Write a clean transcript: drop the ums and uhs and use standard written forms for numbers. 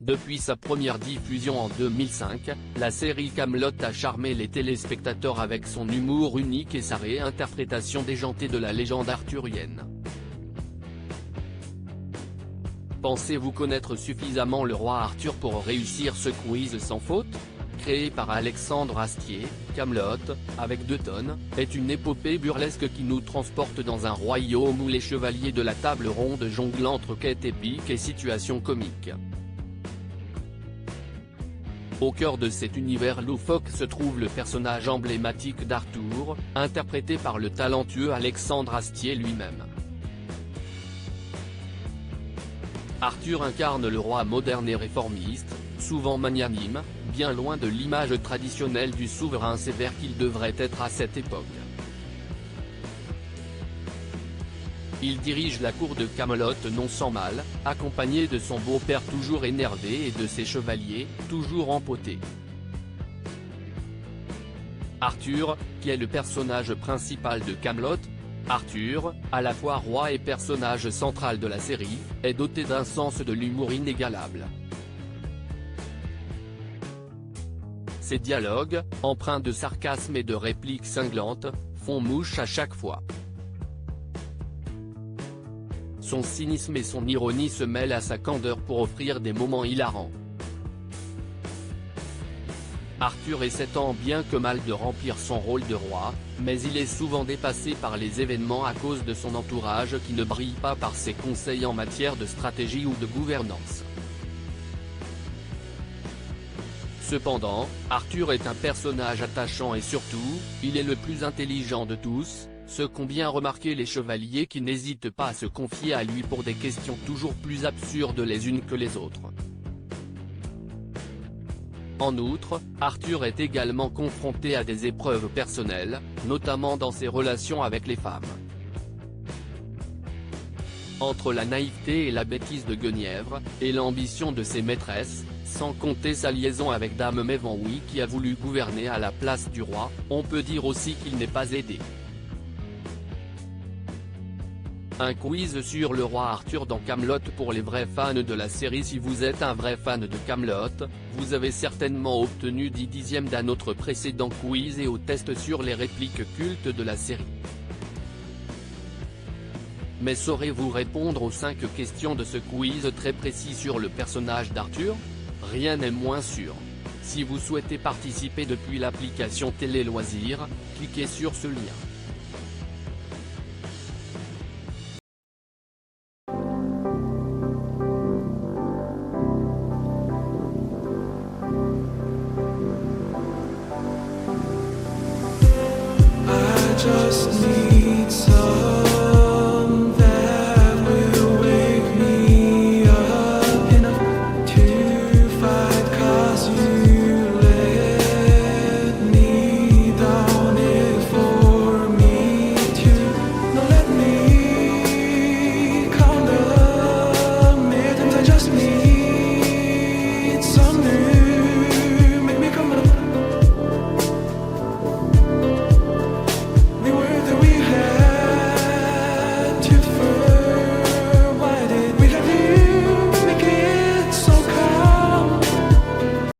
Depuis sa première diffusion en 2005, la série Kaamelott a charmé les téléspectateurs avec son humour unique et sa réinterprétation déjantée de la légende arthurienne. Pensez-vous connaître suffisamment le roi Arthur pour réussir ce quiz sans faute ? Créé par Alexandre Astier, Kaamelott, avec 2 tonnes, est une épopée burlesque qui nous transporte dans un royaume où les chevaliers de la table ronde jonglent entre quêtes épiques et situations comiques. Au cœur de cet univers loufoque se trouve le personnage emblématique d'Arthur, interprété par le talentueux Alexandre Astier lui-même. Arthur incarne le roi moderne et réformiste, souvent magnanime, bien loin de l'image traditionnelle du souverain sévère qu'il devrait être à cette époque. Il dirige la cour de Kaamelott non sans mal, accompagné de son beau-père toujours énervé et de ses chevaliers, toujours empotés. Arthur, qui est le personnage principal de Kaamelott, Arthur, à la fois roi et personnage central de la série, est doté d'un sens de l'humour inégalable. Ses dialogues, empreints de sarcasme et de répliques cinglantes, font mouche à chaque fois. Son cynisme et son ironie se mêlent à sa candeur pour offrir des moments hilarants. Arthur essaie tant bien que mal de remplir son rôle de roi, mais il est souvent dépassé par les événements à cause de son entourage qui ne brille pas par ses conseils en matière de stratégie ou de gouvernance. Cependant, Arthur est un personnage attachant et surtout, il est le plus intelligent de tous, ce qu'ont bien remarqué les chevaliers qui n'hésitent pas à se confier à lui pour des questions toujours plus absurdes les unes que les autres. En outre, Arthur est également confronté à des épreuves personnelles, notamment dans ses relations avec les femmes. Entre la naïveté et la bêtise de Guenièvre, et l'ambition de ses maîtresses, sans compter sa liaison avec Dame Mévanoui qui a voulu gouverner à la place du roi, on peut dire aussi qu'il n'est pas aidé. Un quiz sur le roi Arthur dans Kaamelott pour les vrais fans de la série. Si vous êtes un vrai fan de Kaamelott, vous avez certainement obtenu 10 dixièmes d'un autre précédent quiz et au test sur les répliques cultes de la série. Mais saurez-vous répondre aux 5 questions de ce quiz très précis sur le personnage d'Arthur ? Rien n'est moins sûr. Si vous souhaitez participer depuis l'application Télé Loisirs, cliquez sur ce lien. I just need